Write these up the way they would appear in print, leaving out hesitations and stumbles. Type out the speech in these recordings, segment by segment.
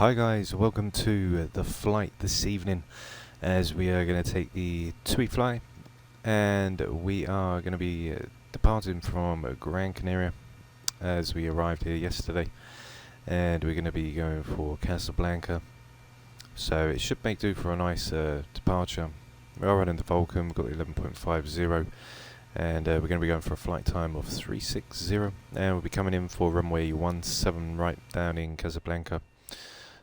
Hi guys, welcome to the flight this evening as we are going to take the TUI fly and we are going to be departing from Gran Canaria as we arrived here yesterday, and we're going to be going for Casablanca, so it should make do for a nice departure. We are running the Vulkan, we've got the 11.50 and we're going to be going for a flight time of 360 and we'll be coming in for runway 17 right down in Casablanca.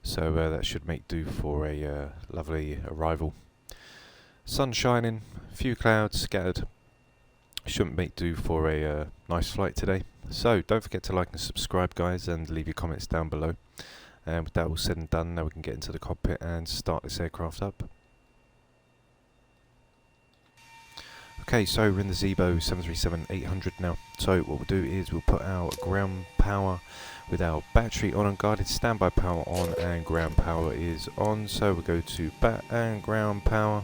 So that should make do for a lovely arrival. Sun shining, few clouds scattered. Shouldn't make do for a nice flight today. So don't forget to like and subscribe guys, and leave your comments down below. And with that all said and done, now we can get into the cockpit and start this aircraft up. Okay, so we're in the Zibo 737-800 now. So what we'll do is we'll put our ground power with our battery on, unguarded, standby power on, and ground power is on. So we'll go to bat and ground power.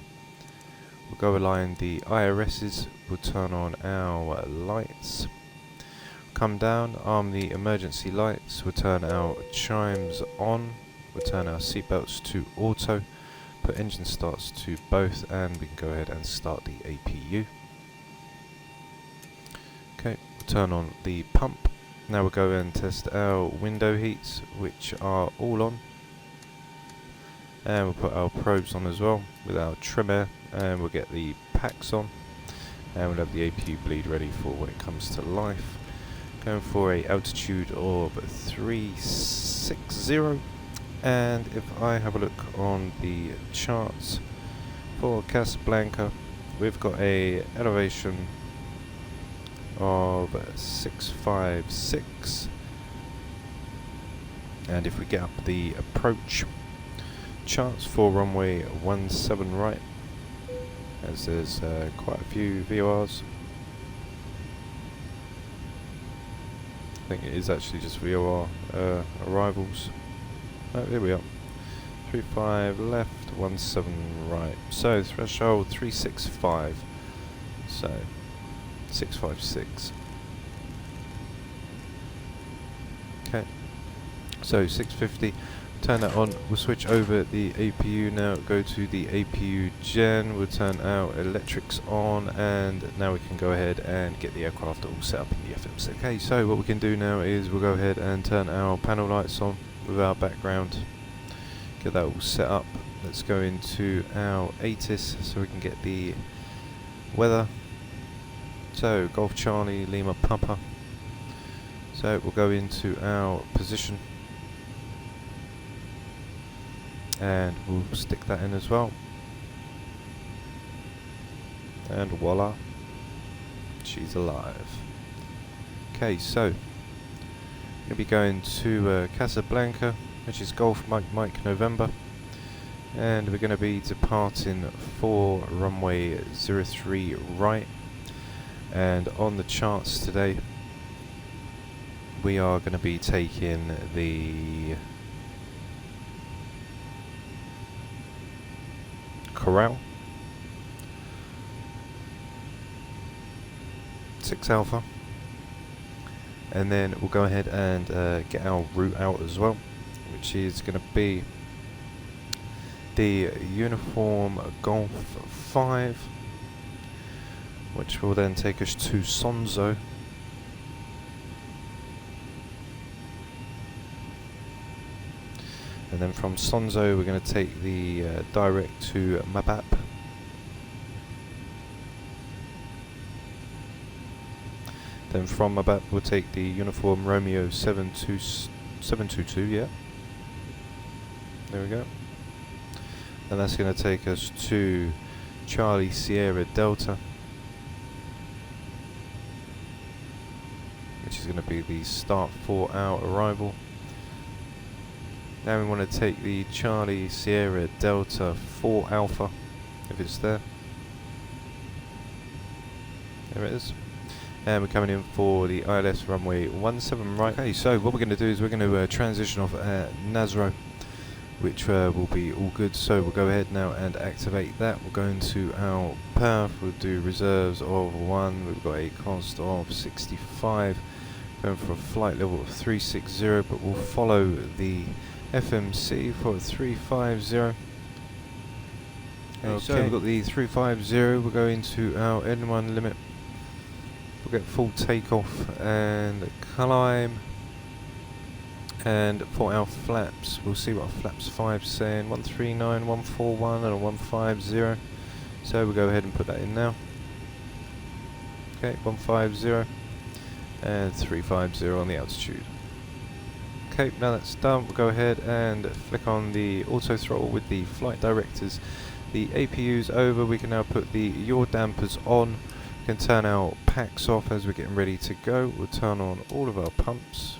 We'll go align the IRSs. We'll turn on our lights. Come down, arm the emergency lights. We'll turn our chimes on. We'll turn our seatbelts to auto. Put engine starts to both, and we can go ahead and start the APU. Okay, we'll turn on the pump. Now we'll go and test our window heats, which are all on. And we'll put our probes on as well with our trim air, and we'll get the packs on. And we'll have the APU bleed ready for when it comes to life. Going for a altitude of 360. And if I have a look on the charts for Casablanca, we've got a elevation of 656, and if we get up the approach charts for runway 17 right, as there's quite a few VORs. I think it is actually just VOR arrivals. Oh, here we are. 35 left, 17 right. So threshold 365. So 656. Okay. So 650. Turn that on. We'll switch over the APU now. Go to the APU gen. We'll turn our electrics on, and now we can go ahead and get the aircraft all set up in the FMC. Okay. So what we can do now is we'll go ahead and turn our panel lights on with our background, get that all set up. Let's go into our ATIS so we can get the weather. So Golf Charlie Lima Papa. So we'll go into our position and we'll stick that in as well, and voila, she's alive. Okay, so we'll be going to Casablanca, which is Golf Mike Mike November, and we're going to be departing for runway 03 right. And on the charts today, we are going to be taking the Corral 6 Alpha. And then we'll go ahead and get our route out as well, which is going to be the Uniform Golf 5, which will then take us to Sonzo. And then from Sonzo we're going to take the direct to Mabap. Then from Mabap we'll take the Uniform Romeo 722, yeah. There we go. And that's going to take us to Charlie Sierra Delta, which is going to be the start for our arrival. Now we want to take the Charlie Sierra Delta 4 Alpha, if it's there. There it is. And we're coming in for the ILS runway 17 right. Okay, so what we're going to do is we're going to transition off at Nazro, which will be all good. So we'll go ahead now and activate that. We'll go into our path. We'll do reserves of 1. We've got a cost of 65. Going for a flight level of 360, but we'll follow the FMC for 350. Okay, so we've got the 350, we'll go into our N1 limit. We'll get full takeoff and climb. And for our flaps, we'll see what our flaps 5 saying, 139, 141 and a 150. So we'll go ahead and put that in now. Okay, 150 and 350 on the altitude. Okay, now that's done, we'll go ahead and flick on the auto throttle with the flight directors. The APU's over, we can now put the yaw dampers on. We can turn our packs off as we're getting ready to go. We'll turn on all of our pumps.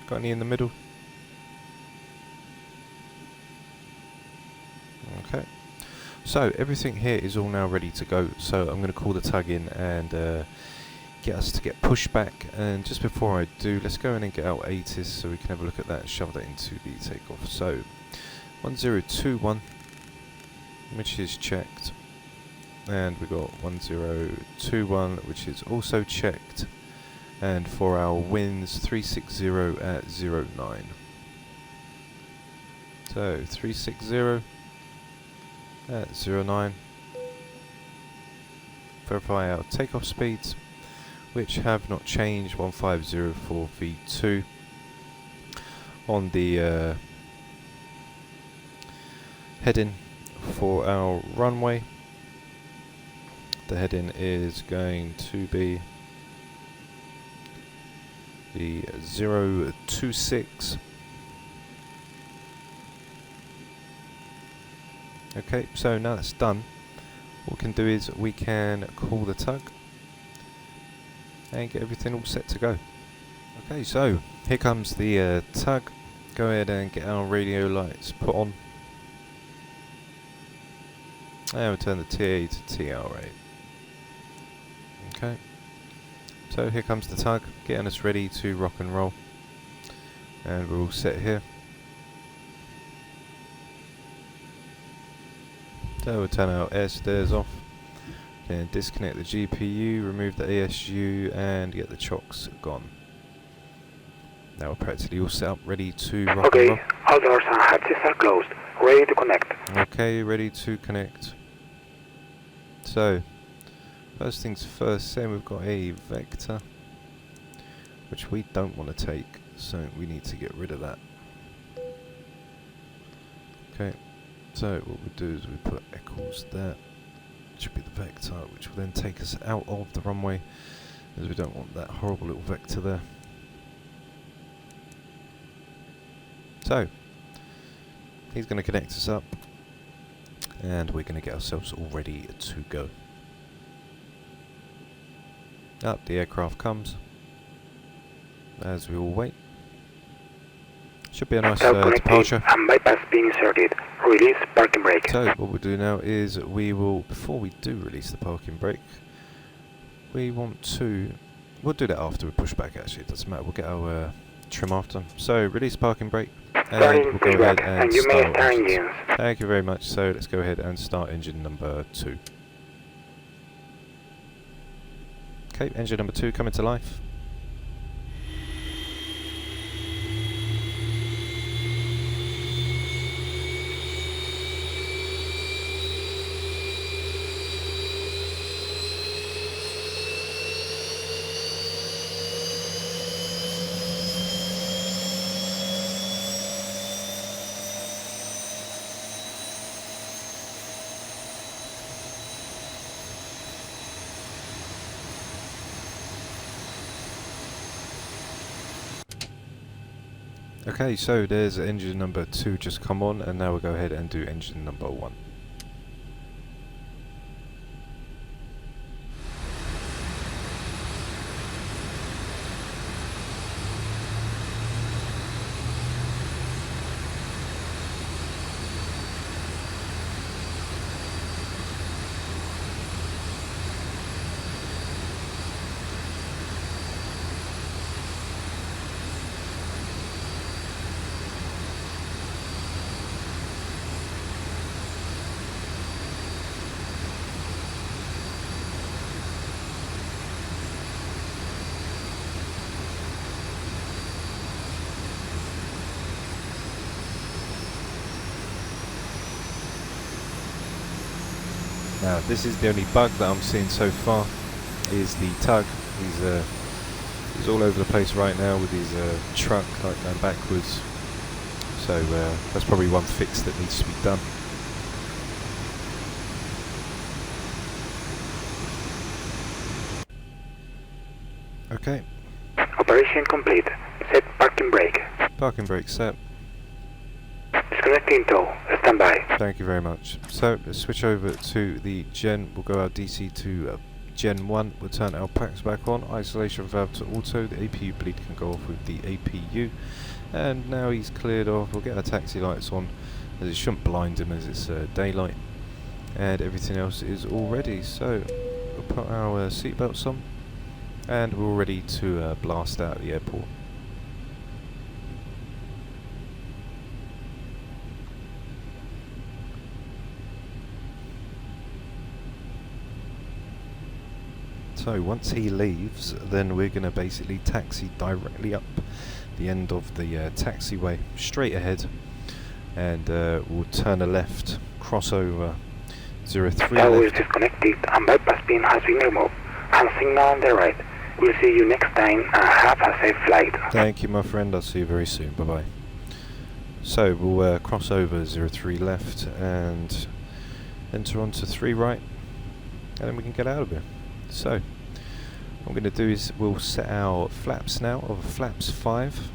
Got any in the middle? Okay. So everything here is all now ready to go. So I'm going to call the tug in and get us to get pushback. And just before I do, let's go in and get our ATIS so we can have a look at that and shove that into the takeoff. So 1021, which is checked, and we got 1021, which is also checked. And for our winds, 360 at 09. So 360 at 09. Verify our takeoff speeds, which have not changed, 150 for V2. On the heading for our runway, the heading is going to be the 026. Okay, so now that's done, what we can do is we can call the tug and get everything all set to go. Okay, so here comes the tug. Go ahead and get our radio lights put on. And we'll turn the TA to TR8. Okay. So here comes the tug, getting us ready to rock and roll. And we're all set here. So we'll turn our air stairs off. Then disconnect the GPU, remove the ASU and get the chocks gone. Now we're practically all set up, ready to rock and roll. Okay, all doors and hatches are closed. Ready to connect. Okay, ready to connect. So, first things first, saying we've got a vector, which we don't want to take, so we need to get rid of that. Okay, so what we do is we put equals there, which should be the vector, which will then take us out of the runway, as we don't want that horrible little vector there. So, he's going to connect us up, and we're going to get ourselves all ready to go. Up the aircraft comes, as we all wait. Should be a nice departure. And bypass being inserted. Release parking brake. So what we'll do now is we will, before we do release the parking brake, we want to, we'll do that after we push back actually, it doesn't matter, we'll get our trim after. So release parking brake, and we'll go ahead and start engines. Thank you very much. So let's go ahead and start engine number 2. Okay, engine number 2 coming to life. Okay, so there's engine number 2 just come on, and now we'll go ahead and do engine number 1. Now this is the only bug that I'm seeing so far, is the tug. He's all over the place right now with his truck like going backwards. So that's probably one fix that needs to be done. Okay. Operation complete. Set parking brake. Parking brake set. Disconnecting tow. Stand by. Thank you very much. So let's switch over to the Gen. We'll go our DC to Gen 1. We'll turn our packs back on. Isolation valve to auto. The APU bleed can go off with the APU. And now he's cleared off. We'll get our taxi lights on, as it shouldn't blind him as it's daylight. And everything else is all ready. So we'll put our seatbelts on. And we're all ready to blast out of the airport. So once he leaves, then we're going to basically taxi directly up the end of the taxiway, straight ahead, and we'll turn a left, cross over 03 Tower is left. disconnected and bypass pin has been removed. And signal on the right. We'll see you next time and have a safe flight. Thank you, my friend. I'll see you very soon. Bye bye. So we'll cross over 03 left and enter onto 3 right, and then we can get out of here. So what I'm going to do is we'll set our flaps now of flaps 5.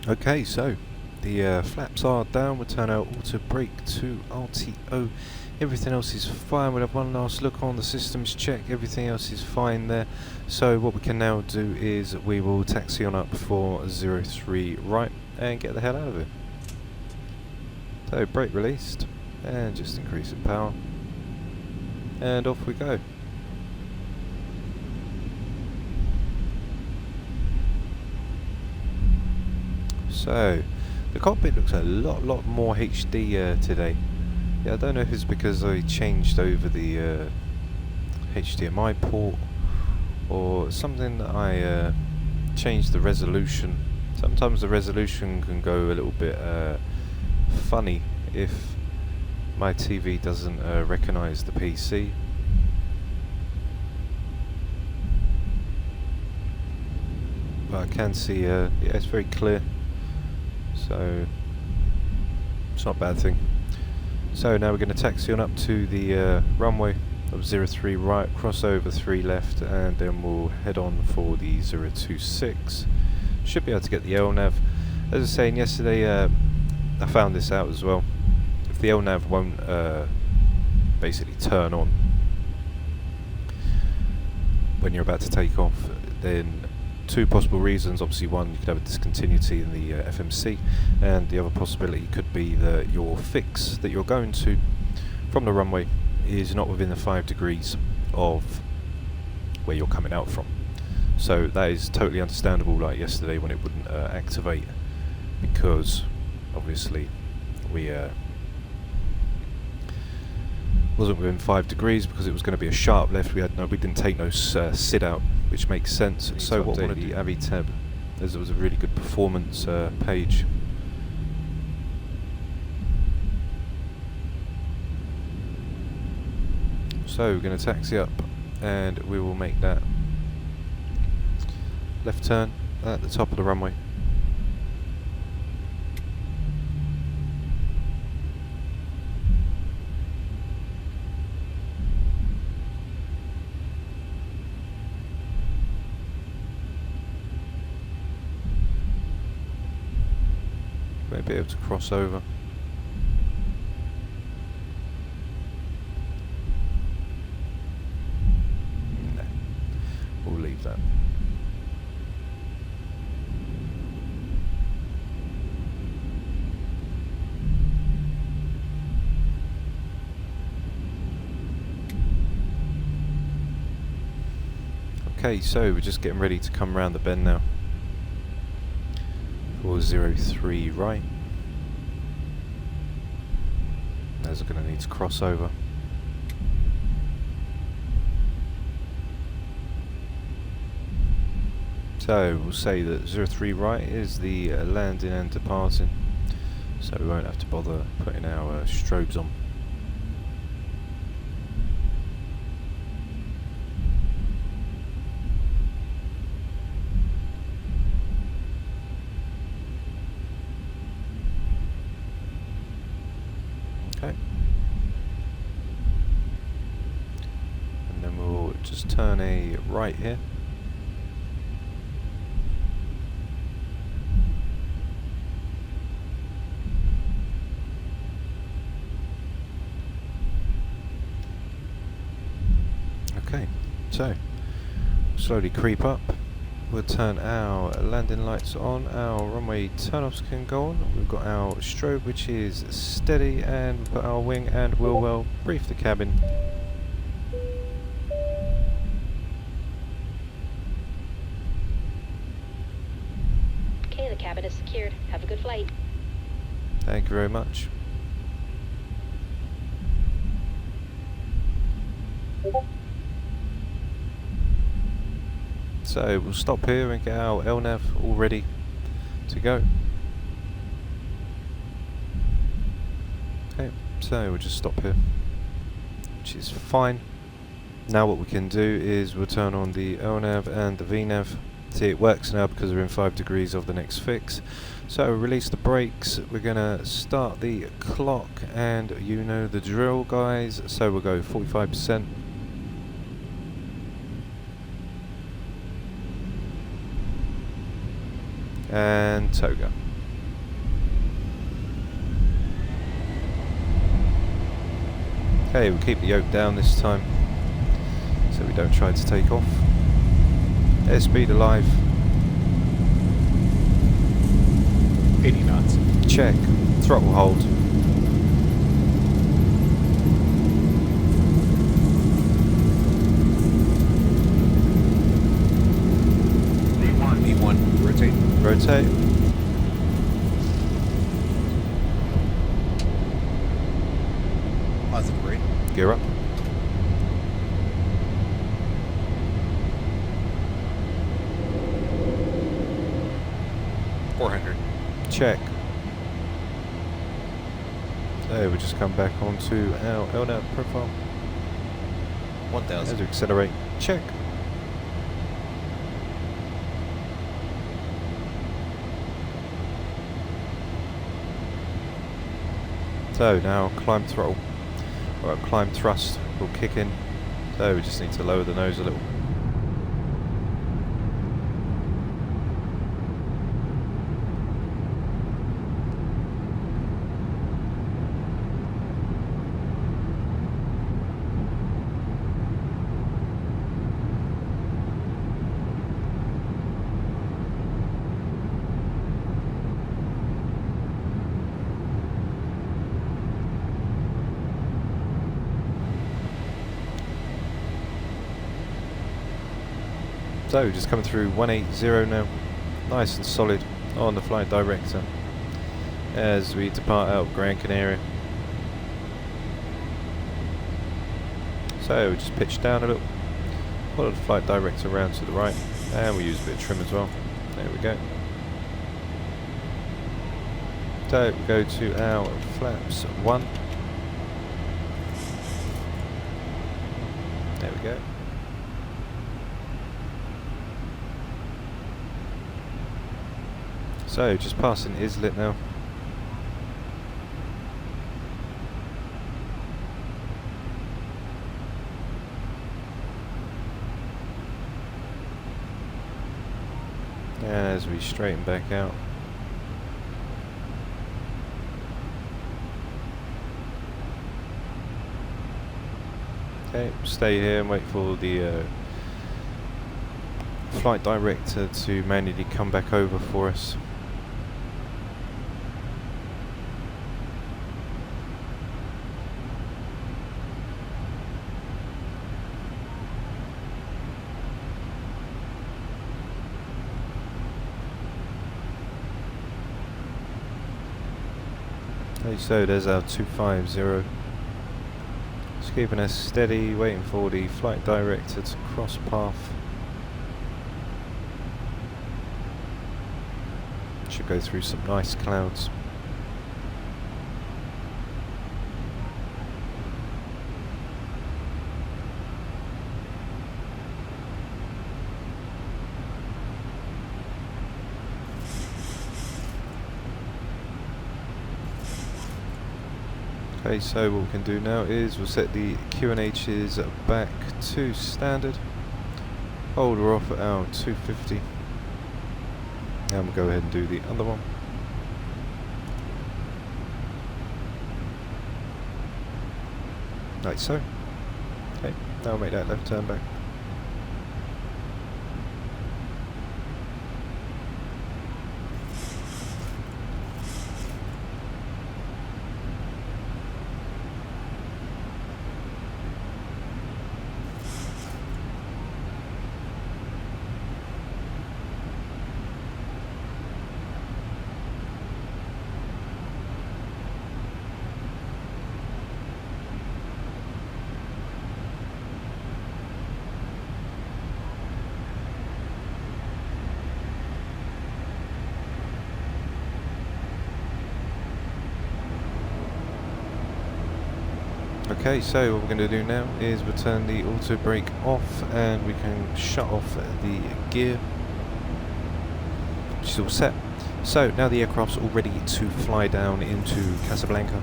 Okay, so the flaps are down. We'll turn our auto brake to RTO. Everything else is fine. We'll have one last look on the systems check. Everything else is fine there. So what we can now do is we will taxi on up for 03 right and get the hell out of it. So brake released and just increase the power and off we go. So the cockpit looks a lot more HD today. Yeah, I don't know if it's because I changed over the HDMI port or something that I changed the resolution. Sometimes the resolution can go a little bit funny if my TV doesn't recognise the PC. But I can see, yeah, it's very clear. So it's not a bad thing. So now we're going to taxi on up to the runway of 03 right, cross over 3 left, and then we'll head on for the 026. Should be able to get the LNAV. As I was saying yesterday, I found this out as well. If the LNAV won't basically turn on when you're about to take off, then 2 possible reasons. Obviously, one, you could have a discontinuity in the FMC, and the other possibility could be that your fix that you're going to from the runway is not within the 5 degrees of where you're coming out from. So that is totally understandable, like yesterday when it wouldn't activate, because obviously we wasn't within 5 degrees, because it was going to be a sharp left. We didn't take no sit out, which makes sense. So what I want to do, AviTab, as it was a really good performance page. So we're going to taxi up, and we will make that left turn at the top of the runway. Be able to cross over. No, we'll leave that. Okay, so we're just getting ready to come round the bend now for 03 right. as we're going to need to cross over. So we'll say that 03 right is the landing and departing, so we won't have to bother putting our strobes on. Okay. And then we'll just turn a right here. Okay, so slowly creep up. We'll turn our landing lights on, our runway turn-offs can go on. We've got our strobe which is steady, and we've got our wing and wheel well. Brief the cabin. Okay, the cabin is secured. Have a good flight. Thank you very much. So we'll stop here and get our LNAV all ready to go. Okay, so we'll just stop here, which is fine. Now what we can do is we'll turn on the LNAV and the VNAV. See, it works now because we're in 5 degrees of the next fix. So release the brakes, we're going to start the clock, and you know the drill, guys. So we'll go 45%. And toga. Okay, we'll keep the yoke down this time so we don't try to take off. Airspeed alive. 80 knots. Check. Throttle hold. V1, rotate. Rotate. Positive rate. Gear up. Check. So we just come back onto our LNAV profile. 1000. As we accelerate. Check. So now climb throttle, or climb thrust will kick in. So we just need to lower the nose a little. So just coming through 180 now, nice and solid on the flight director as we depart out of Gran Canaria. So we just pitch down a little, follow the flight director around to the right, and we use a bit of trim as well. There we go. So we go to our flaps 1. There we go. So just passing Islet now. As we straighten back out. Okay, stay here and wait for the flight director to manually come back over for us. Okay, so there's our 250. Just keeping us steady, waiting for the flight director to cross path. Should go through some nice clouds. Okay, so what we can do now is we'll set the QNHs back to standard. Hold her off at our 250. And we'll go ahead and do the other one. Like so. Okay, now we'll make that left turn back. Okay, so what we're going to do now is we'll turn the auto brake off and we can shut off the gear, which is all set. So now the aircraft's all ready to fly down into Casablanca.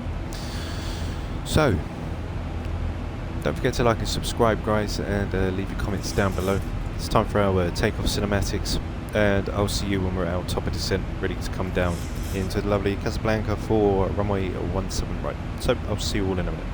So don't forget to like and subscribe, guys, and leave your comments down below. It's time for our takeoff cinematics, and I'll see you when we're out top of descent, ready to come down into the lovely Casablanca for runway 17 right. So I'll see you all in a minute.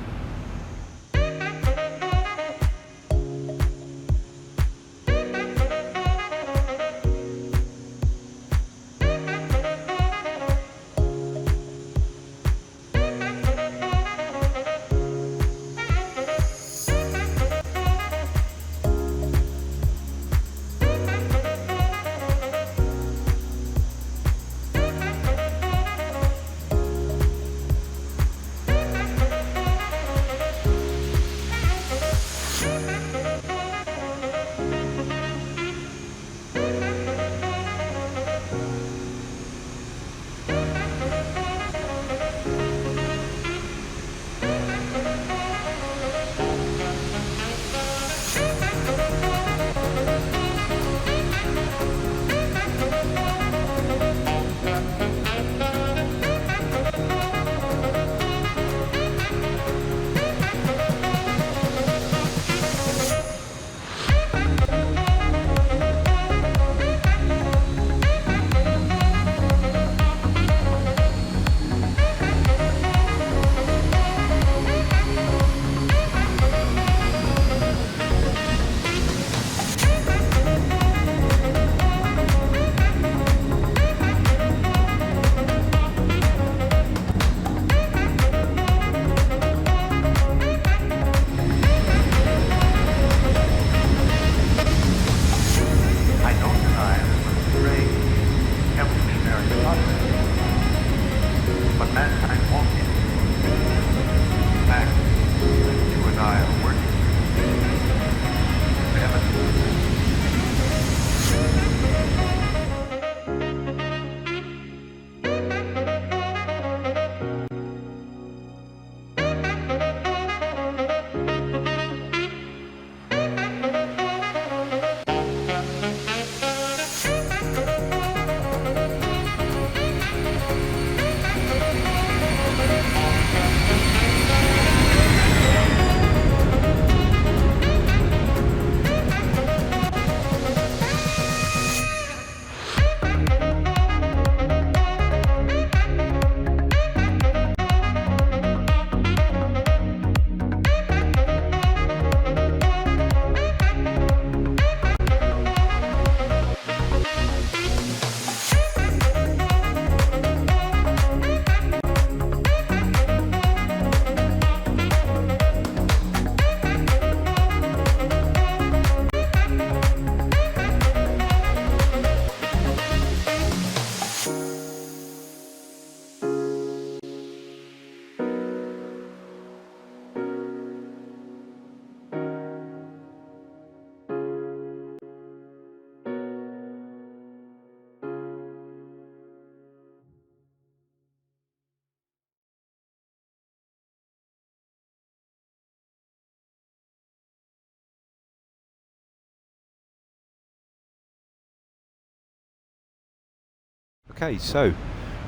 Okay, so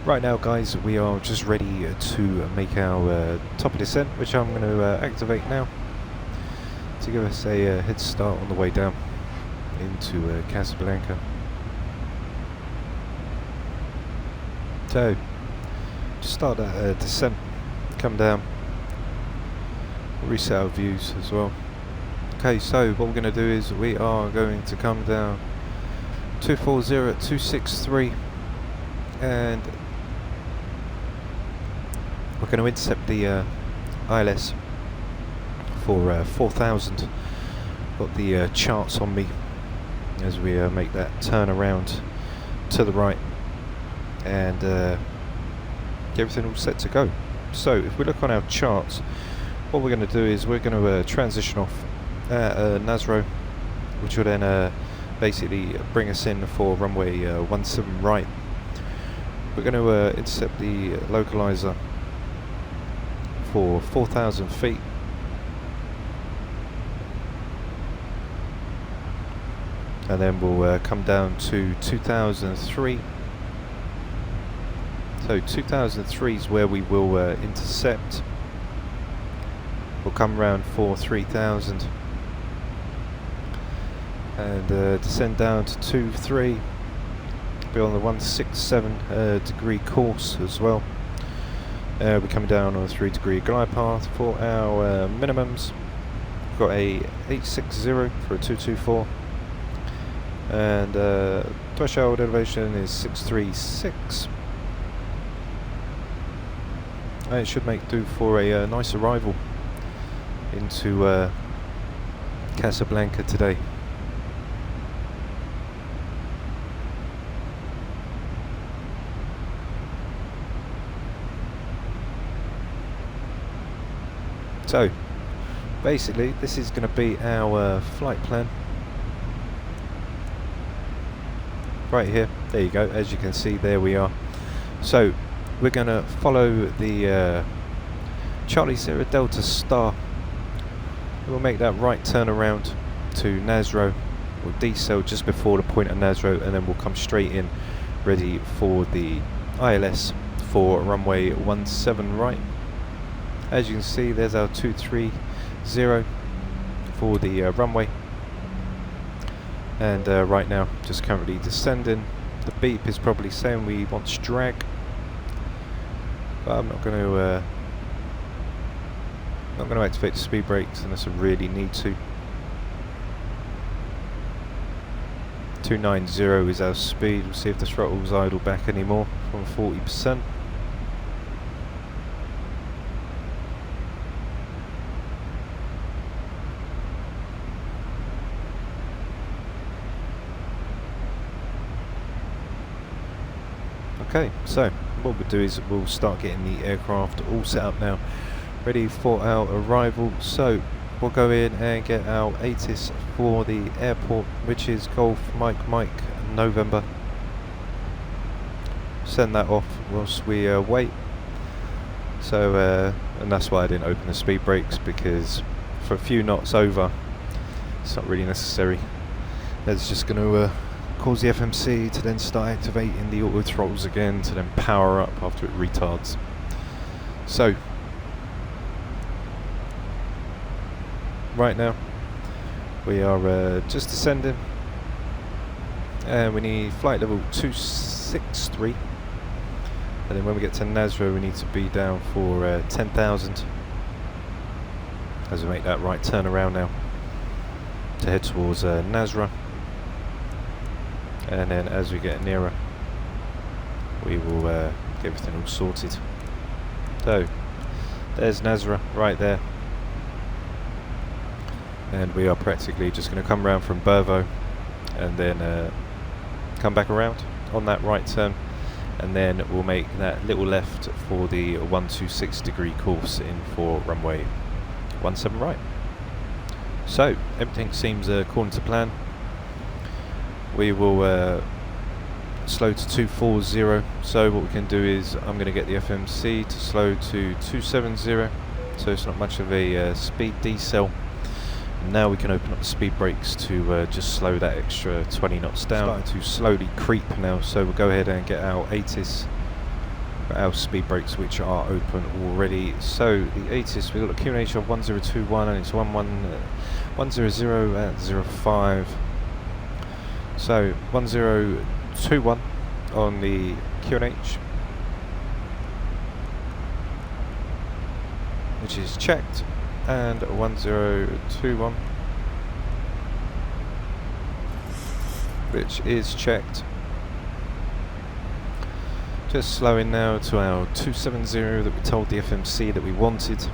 right now guys, we are just ready to make our top of descent, which I'm going to activate now to give us a head start on the way down into Casablanca. So, just start that descent, come down, reset our views as well. Okay, so what we're going to do is we are going to come down 240 at 263 and we're going to intercept the ILS for 4,000. Got the charts on me as we make that turn around to the right and get everything all set to go. So if we look on our charts, what we're going to do is we're going to transition off at Nasro, which will then basically bring us in for runway 17 right. We're going to intercept the localizer for 4,000 feet. And then we'll come down to 2003. So 2003 is where we will intercept. We'll come round for 3,000 and descend down to 23. Be on the 167 degree course as well. We're coming down on a 3 degree glide path for our minimums. We've got a 860 for a 224 and threshold elevation is 636. And it should make do for a nice arrival into Casablanca today. So basically this is going to be our flight plan right here. There you go, as you can see, there we are. So we're going to follow the Charlie Sierra Delta Star. We'll make that right turn around to Nasro. We'll decel just before the point of Nasro and then we'll come straight in ready for the ILS for runway 17 right. As you can see, there's our 230 for the runway, and right now just currently descending. The beep is probably saying we want to drag, but I'm not going to activate the speed brakes unless I really need to. 290 is our speed. We'll see if the throttle's idle back anymore from 40%. Okay, so what we'll do is we'll start getting the aircraft all set up now, ready for our arrival. So we'll go in and get our ATIS for the airport, which is Golf Mike Mike November. Send that off whilst we wait. So and that's why I didn't open the speed brakes, because for a few knots over it's not really necessary. That's just going to cause the FMC to then start activating the auto throttles again to then power up after it retards. So right now we are just descending and we need flight level 263, and then when we get to Nasro we need to be down for 10,000 as we make that right turn around now to head towards Nasra. And then as we get nearer we will get everything all sorted. So there's Nasra right there, and we are practically just going to come around from Burvo and then come back around on that right turn, and then we'll make that little left for the 126 degree course in for runway 17 right. So everything seems according to plan. We will slow to 240, so what we can do is I'm going to get the FMC to slow to 270, so it's not much of a speed decel, Now we can open up the speed brakes to just slow that extra 20 knots down. Starting to slowly creep now, so we'll go ahead and get our ATIS, our speed brakes, which are open already. So the ATIS, we've got a QNH of 1021 and it's 100 at 05. So 1021 on the QNH, which is checked, and 1021, which is checked. Just slowing now to our 270 that we told the FMC that we wanted,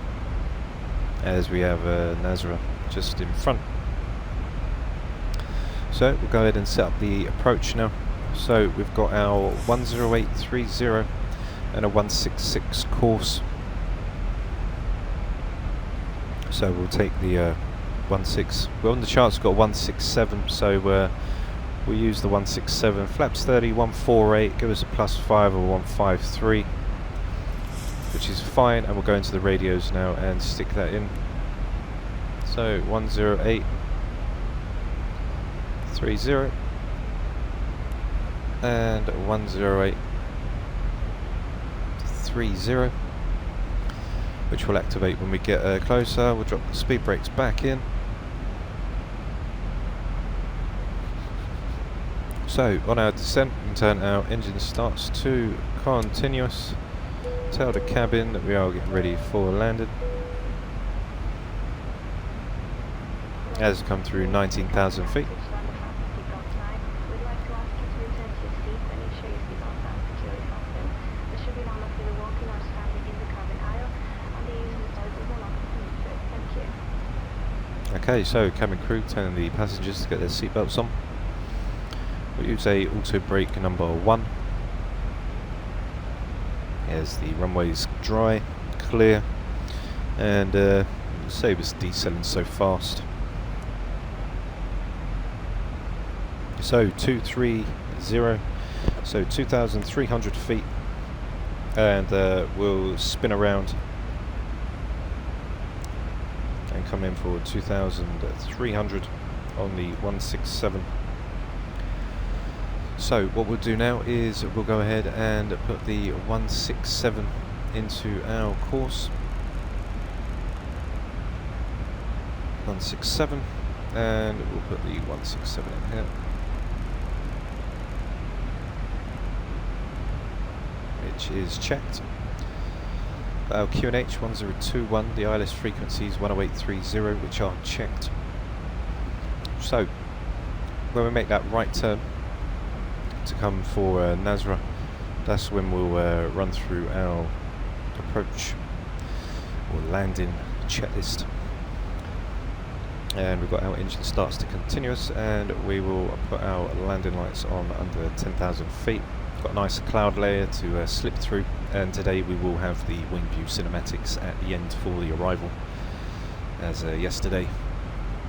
as we have Nasra just in front. So we'll go ahead and set up the approach now. So we've got our 10830 and a 166 course. So we'll take the 16. Well, on the charts we've got 167, so we'll use the 167. Flaps 30, 148, give us a +5 or 153, which is fine, and we'll go into the radios now and stick that in. So 10830 and 10830, which will activate when we get closer. We'll drop the speed brakes back in. So on our descent, we can turn our engine starts to continuous. Tell the cabin that we are getting ready for landing. As come through 19,000 feet. Okay, so cabin crew telling the passengers to get their seatbelts on. We'll use a auto brake number 1. As the runway's dry, clear, and save us decelling so fast. So 230, so 2,300 feet, and we'll spin around and come in for 2,300 on the 167. So what we'll do now is we'll go ahead and put the 167 into our course. 167, and we'll put the 167 in here, which is checked. Our QNH 1021, the ILS frequencies 10830, which are checked. So when we make that right turn to come for Nasra, that's when we'll run through our approach or landing checklist. And we've got our engine starts to continuous, and we will put our landing lights on under 10,000 feet. Got a nice cloud layer to slip through, and today we will have the wing view cinematics at the end for the arrival. As yesterday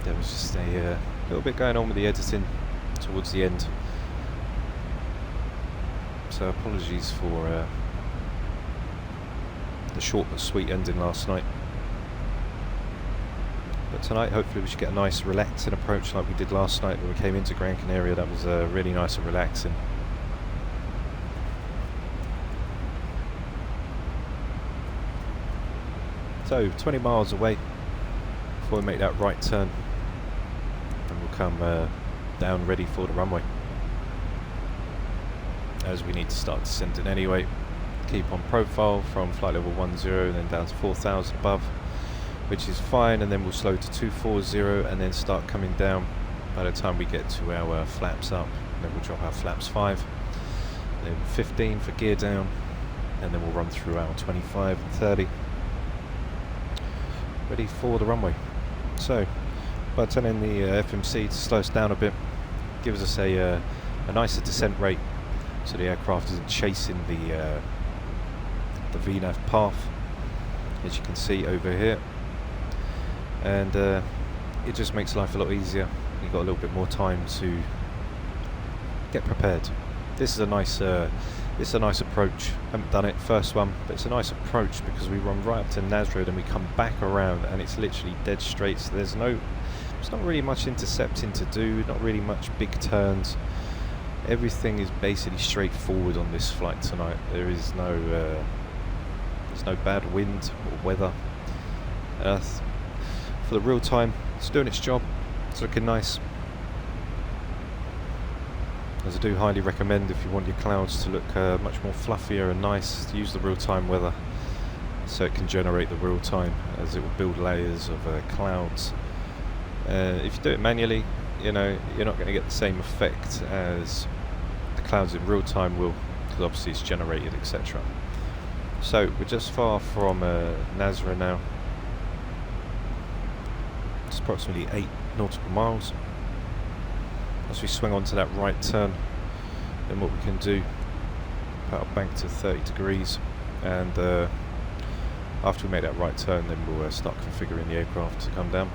there was just a little bit going on with the editing towards the end, so apologies for the short but sweet ending last night. But tonight hopefully we should get a nice relaxing approach like we did last night when we came into Gran Canaria. That was really nice and relaxing. So 20 miles away before we make that right turn, and we'll come down ready for the runway, as we need to start descending anyway. Keep on profile from flight level 10 and then down to 4,000 above, which is fine, and then we'll slow to 240 and then start coming down by the time we get to our flaps up, and then we'll drop our flaps 5, then 15 for gear down, and then we'll run through our 25 and 30 ready for the runway. So by telling the FMC to slow us down a bit, gives us a nicer descent rate, so the aircraft isn't chasing the VNAV path, as you can see over here, and it just makes life a lot easier. You've got a little bit more time to get prepared. This is a nice approach. Haven't done it first one, but it's a nice approach because we run right up to Nasra and we come back around, and it's literally dead straight, so there's no There's not really much intercepting to do, not really much big turns. Everything is basically straightforward on this flight tonight. There is no there's no bad wind or weather. For the real time, it's doing its job. It's looking nice. As I do highly recommend, if you want your clouds to look much more fluffier and nice, to use the real-time weather, so it can generate the real-time, as it will build layers of clouds. If you do it manually, you know, you're not going to get the same effect as the clouds in real-time will, because obviously it's generated, etc. So we're just far from Nazra now. It's approximately 8 nautical miles. As we swing onto that right turn, then what we can do, power bank to 30 degrees, and after we make that right turn, then we'll start configuring the aircraft to come down.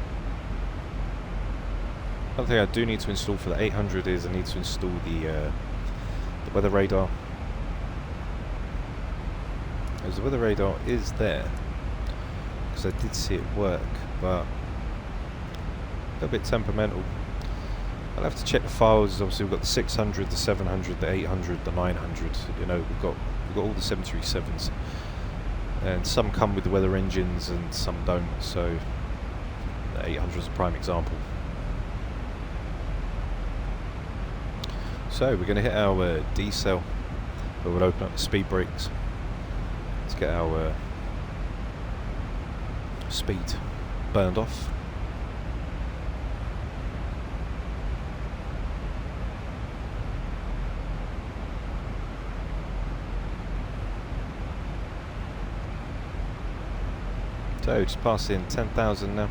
One thing I do need to install for the 800 is I need to install the weather radar. As the weather radar is there, because I did see it work, but a little bit temperamental. I'll have to check the files. Obviously we've got the 600, the 700, the 800, the 900. You know, we've got all the 737s, and some come with the weather engines and some don't. So the 800 is a prime example. So we're going to hit our decel, where we'll open up the speed brakes to get our speed burned off. So just passing 10,000 now.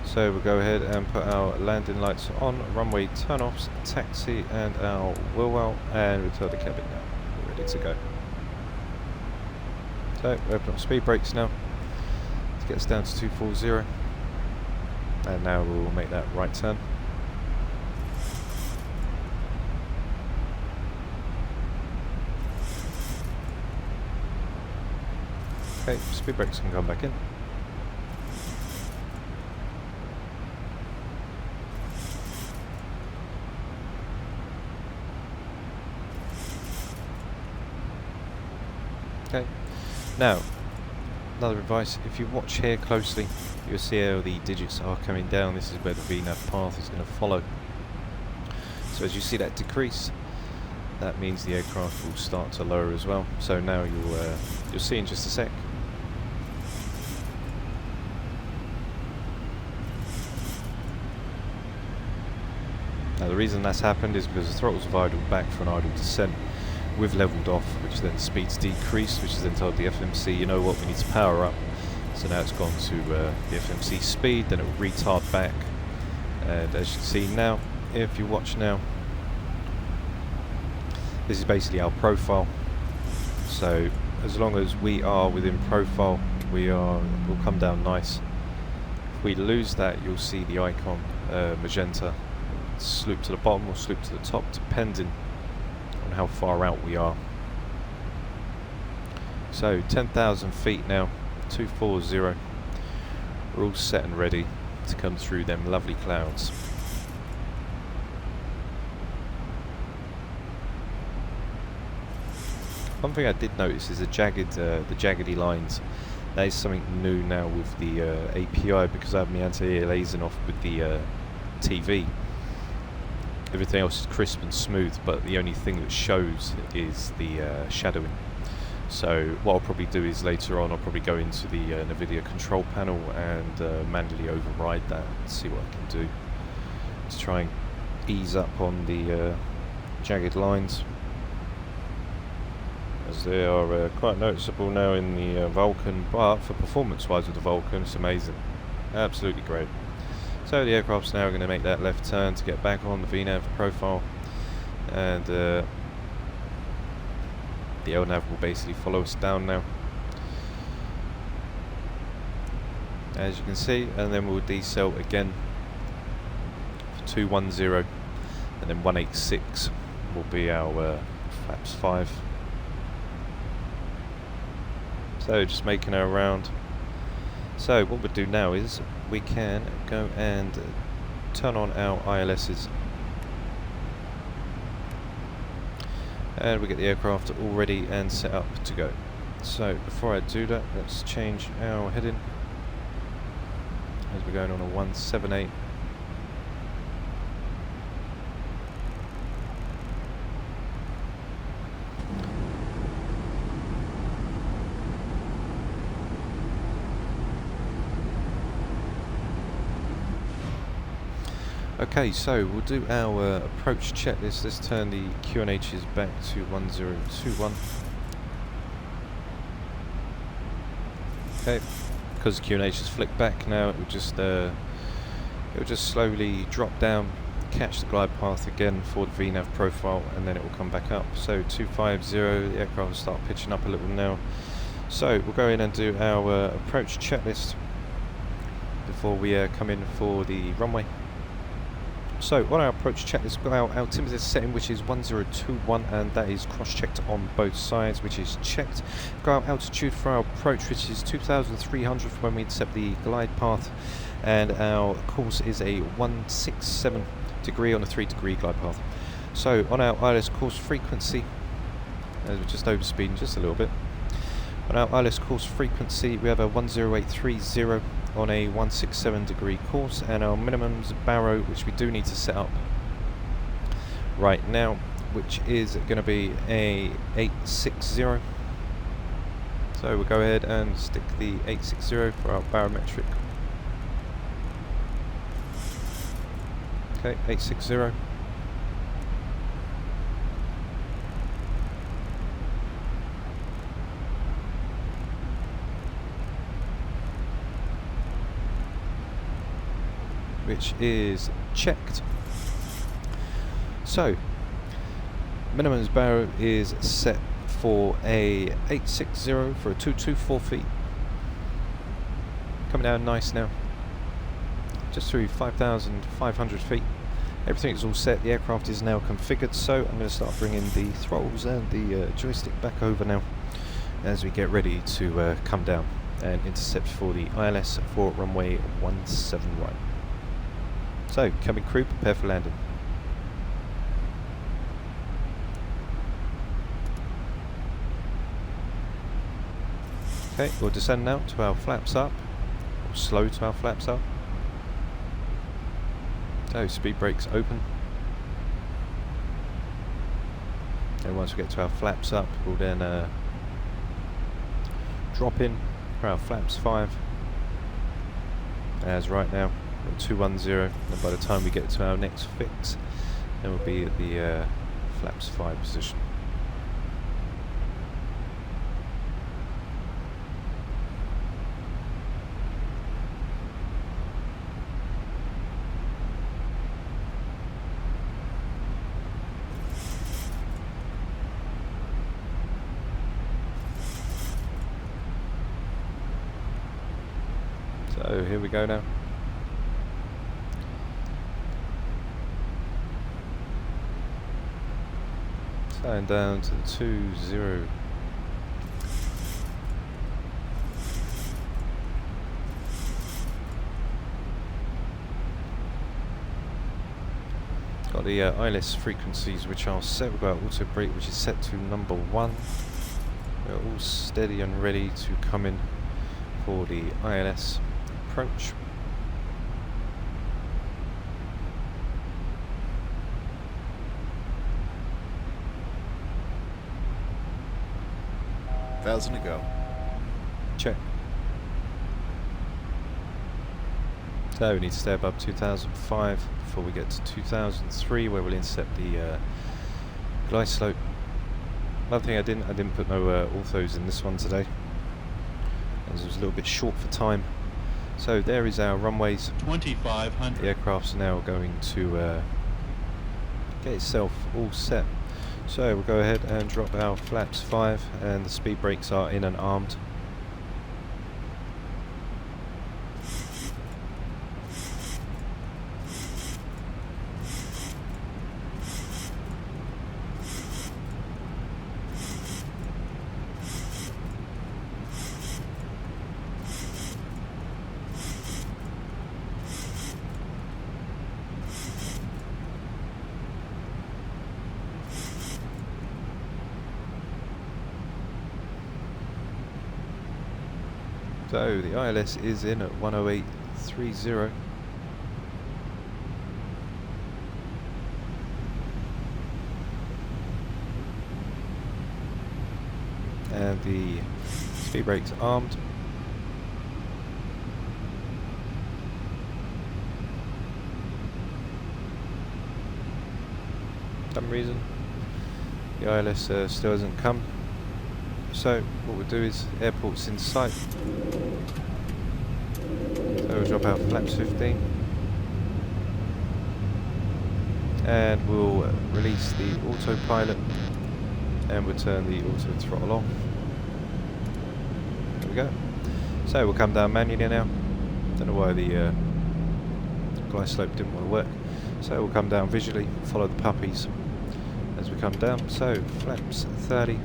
So we'll go ahead and put our landing lights on, runway turn-offs, taxi, and our wheel well, and return the cabin now. We're ready to go. So we open up speed brakes now to get us down to 240, and now we'll make that right turn. Okay, speed brakes can come back in. Okay, now another advice, if you watch here closely, you'll see how the digits are coming down. This is where the VNAV path is going to follow. So as you see that decrease, that means the aircraft will start to lower as well. So now you'll see in just a sec. Now the reason that's happened is because the throttles have idled back for an idle descent. We've leveled off, which then speeds decreased, which is then told the FMC, you know what, we need to power up. So now it's gone to the FMC speed, then it will retard back. And as you can see now, if you watch now, this is basically our profile. So as long as we are within profile, we'll come down nice. If we lose that, you'll see the icon magenta sloop to the bottom or sloop to the top, depending on how far out we are. So 10,000 feet now, 240. We're all set and ready to come through them lovely clouds. One thing I did notice is the jaggedy lines. That is something new now with the API, because I have my anti-aliasing off with the TV. Everything else is crisp and smooth, but the only thing that shows is the shadowing. So what I'll probably do is later on I'll probably go into the Nvidia control panel and manually override that and see what I can do to try and ease up on the jagged lines, as they are quite noticeable now in the Vulkan, but for performance wise with the Vulkan, it's amazing, absolutely great. So the aircraft's now going to make that left turn to get back on the VNAV profile, and the LNAV will basically follow us down now, as you can see, and then we'll decel again for 210, and then 186 will be our flaps 5. So just making our round. So what we'll do now is we can go and turn on our ILSs. And we get the aircraft all ready and set up to go. So before I do that, let's change our heading as we're going on a 178. Okay, so we'll do our approach checklist. Let's turn the QNHs back to 1021. Okay, because the QNH is flicked back now, it will just slowly drop down, catch the glide path again for the VNAV profile, and then it will come back up. So 250, the aircraft will start pitching up a little now. So we'll go in and do our approach checklist before we come in for the runway. So on our approach checklist, we've got our altimeter setting, which is 1021, and that is cross-checked on both sides, which is checked. We've got our altitude for our approach, which is 2,300 for when we intercept the glide path, and our course is a 167 degree on a 3-degree glide path. So on our ILS course frequency, as we're just overspeeding just a little bit, on our ILS course frequency we have a 10830 on a 167 degree course, and our minimums barrow, which we do need to set up right now, which is going to be a 860. So we'll go ahead and stick the 860 for our barometric. Okay, 860. Which is checked. So minimums barrow is set for a 860 for a 224 feet. Coming down nice now, just through 5,500 feet. Everything is all set, the aircraft is now configured, so I'm going to start bringing the throttles and the joystick back over now as we get ready to come down and intercept for the ILS for runway 171. So, cabin crew, prepare for landing. Okay, we'll descend now to our flaps up, or slow to our flaps up. So, speed brakes open. And once we get to our flaps up, we'll then drop in for our flaps 5. As right now, 210, and by the time we get to our next fix, then we'll be at the flaps 5 position. So here we go now. Slowing down to the 20. Got the ILS frequencies which are set. We've got auto brake, which is set to number 1. We're all steady and ready to come in for the ILS approach. $1,000 to go. Check. So we need to stay above 2005 before we get to 2003, where we'll intercept the glide slope. Another thing I didn't put no orthos in this one today, as it was a little bit short for time. So there is our runways. 2,500. The aircraft's now going to get itself all set. So we'll go ahead and drop our flaps 5, and the speed brakes are in and armed. So the ILS is in at 108.30. And the speed brake's armed. For some reason the ILS still hasn't come. So what we'll do is airport's in sight. So we'll drop out flaps 15. And we'll release the autopilot and we'll turn the auto throttle off. There we go. So we'll come down manually now. Don't know why the glide slope didn't want to work. So we'll come down visually, follow the puppies as we come down. So flaps 30.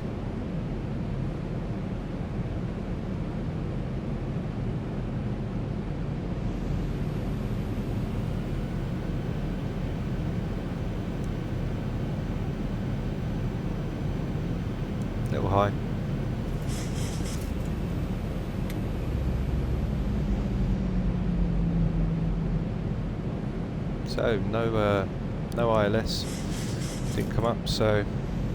Little high. So no ILS didn't come up, so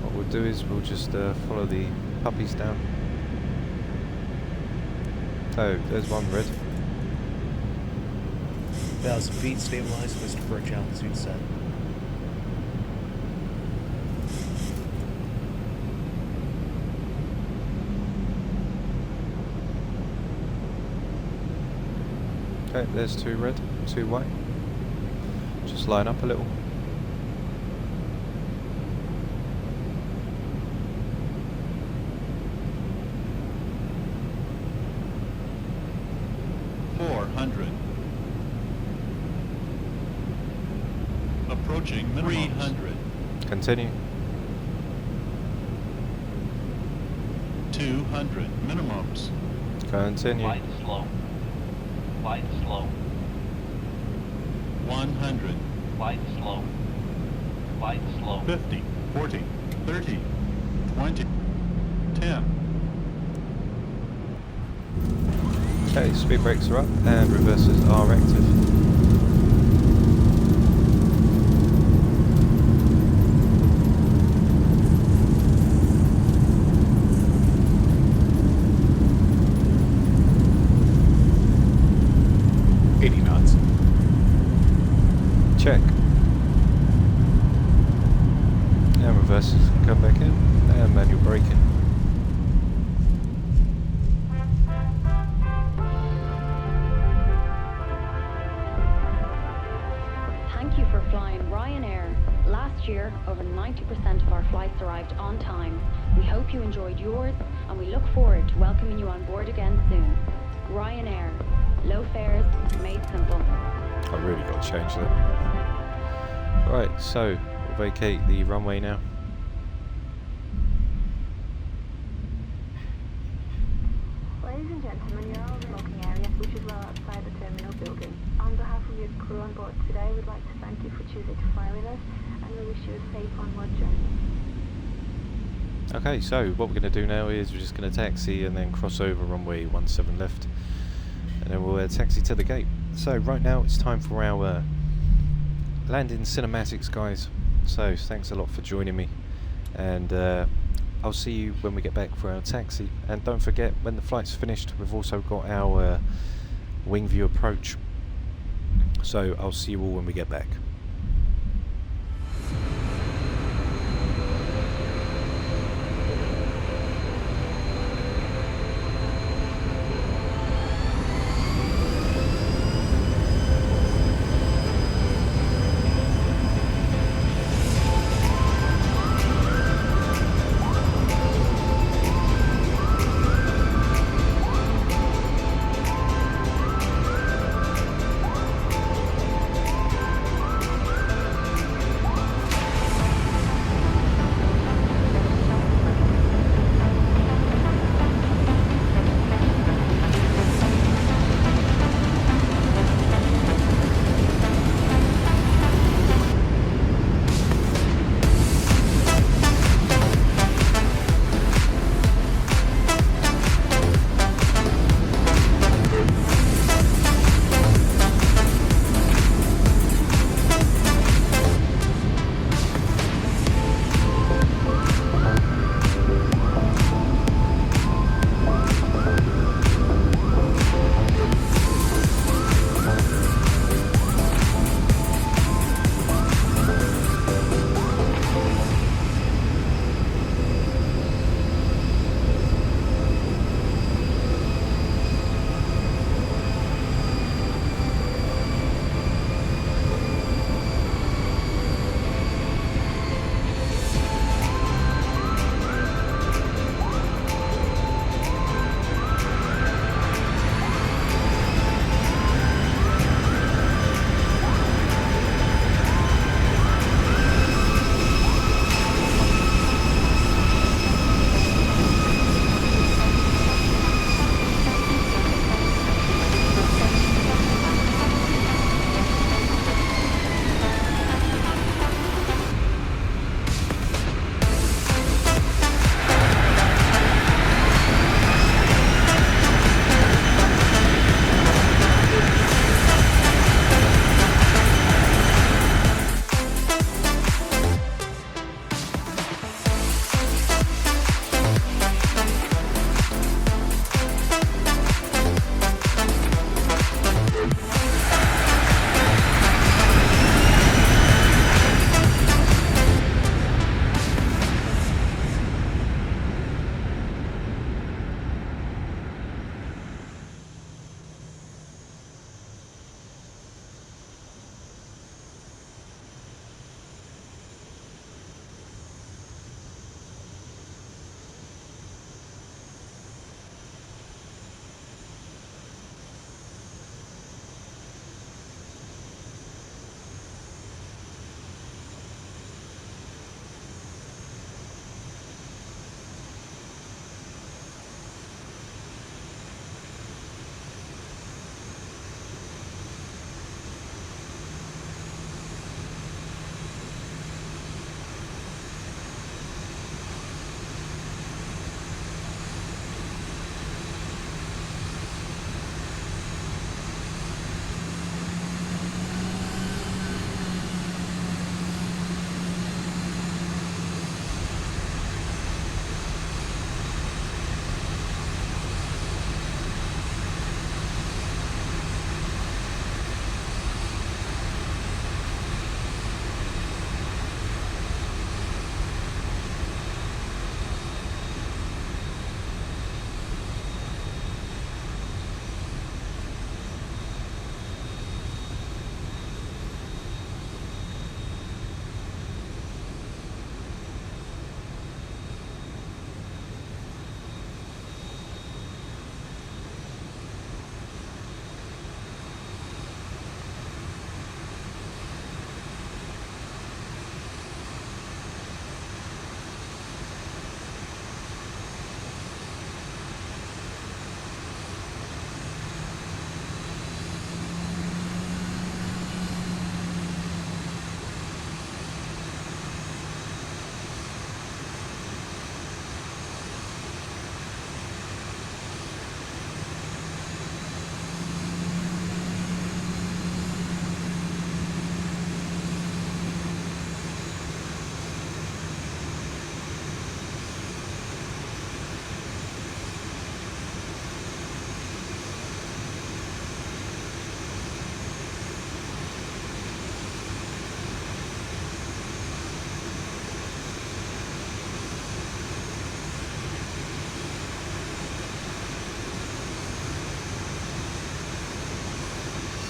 what we'll do is we'll just follow the puppies down. So there's one red. 1,000 feet, stabilized, Mr. Birch, altitude set. Okay, there's two red, two white. Just line up a little. Approaching minimums. 300. Continue. 200 minimums. Continue. Light slow. Light slow. 100. Light slow. Light slow. 50, 40, 30, 20, 10. Okay, speed brakes are up and reversers are active. Check. And reversers can come back in, and manual braking. Thank you for flying Ryanair. Last year, over 90% of our flights arrived on time. We hope you enjoyed yours, and we look forward to welcoming you on board again soon. Ryanair. Low fares, made simple. I really got to change that. Right, so we'll vacate the runway now. Ladies and gentlemen, you're all in the booking area, which is well outside the terminal building. On behalf of your crew on board today, we'd like to thank you for choosing to fly with us, and we wish you a safe onward journey. Okay, so what we're going to do now is we're just going to taxi and then cross over runway 17 left. And then we'll taxi to the gate. So right now it's time for our landing cinematics, guys. So thanks a lot for joining me, and I'll see you when we get back for our taxi. And don't forget, when the flight's finished, we've also got our wing view approach. So I'll see you all when we get back.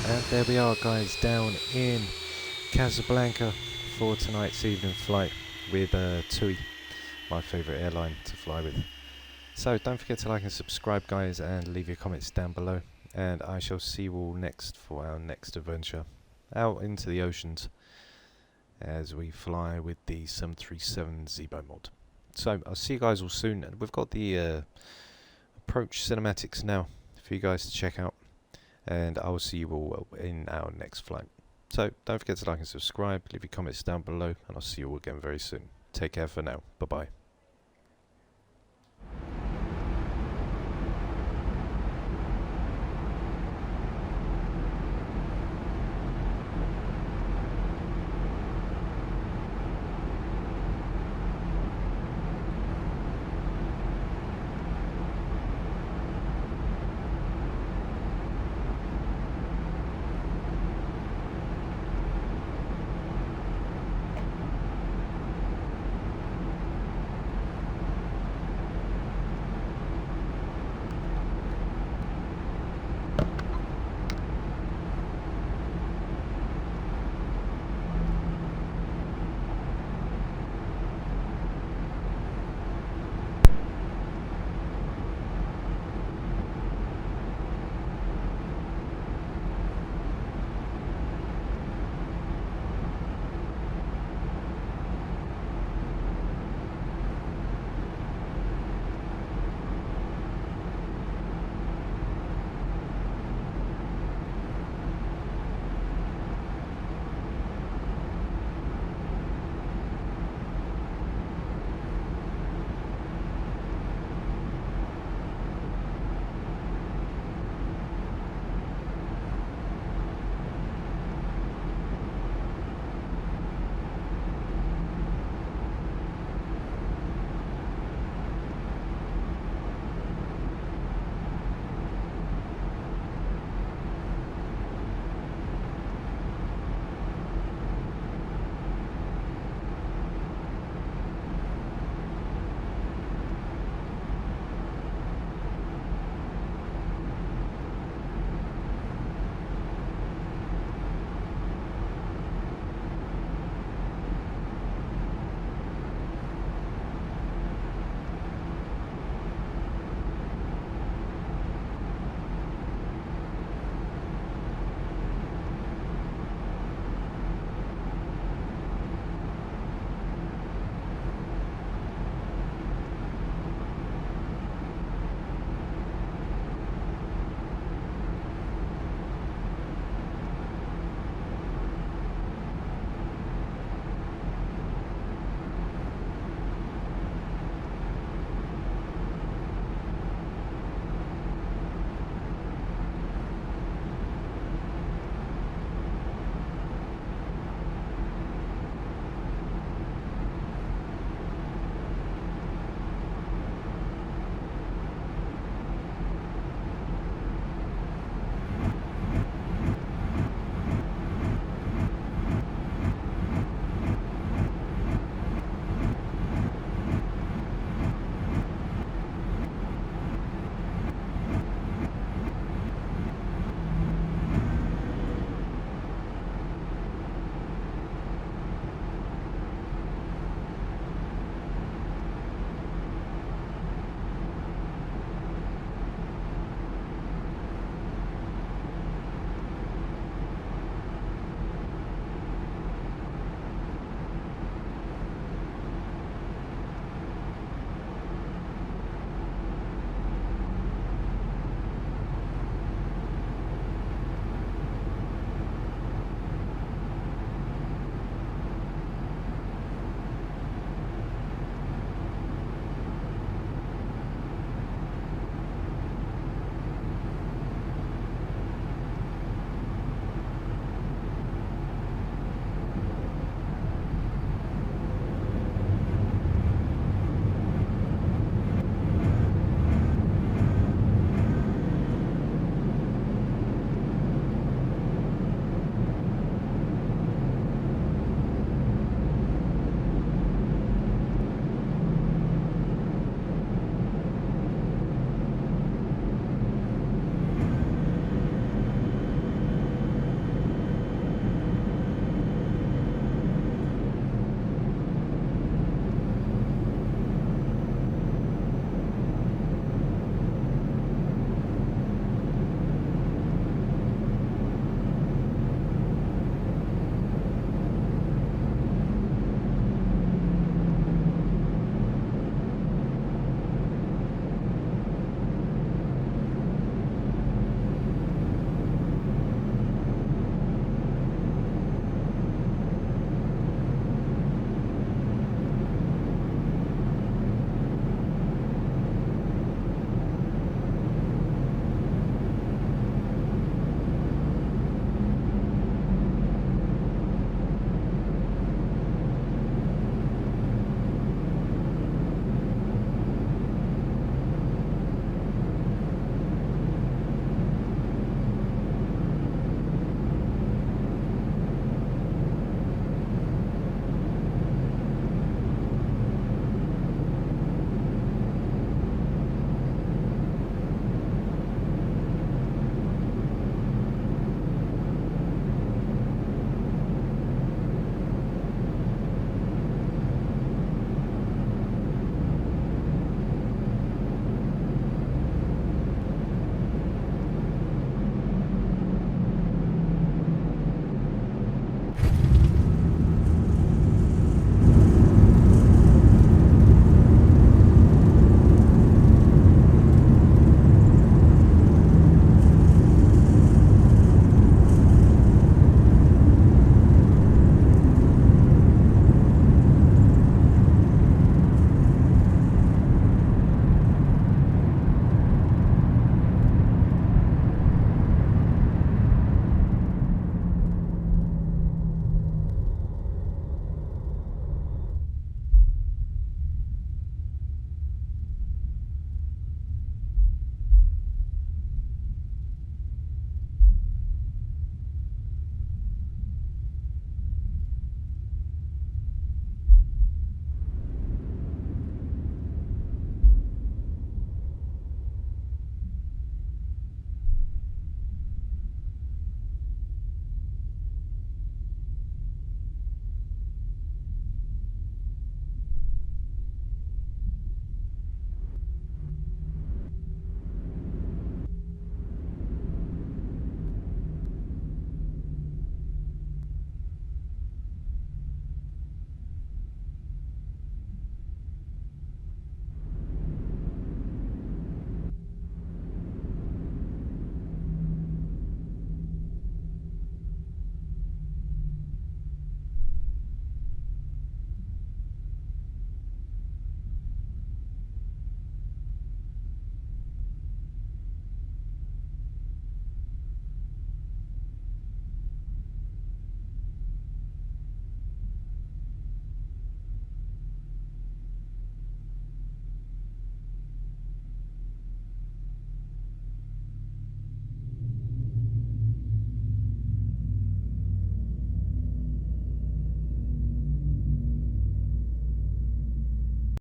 And there we are, guys, down in Casablanca for tonight's evening flight with TUI, my favourite airline to fly with. So don't forget to like and subscribe, guys, and leave your comments down below. And I shall see you all next for our next adventure out into the oceans as we fly with the 737ZiboMod. So I'll see you guys all soon. And we've got the approach cinematics now for you guys to check out. And I will see you all in our next flight. So don't forget to like and subscribe, leave your comments down below, and I'll see you all again very soon. Take care for now. Bye bye.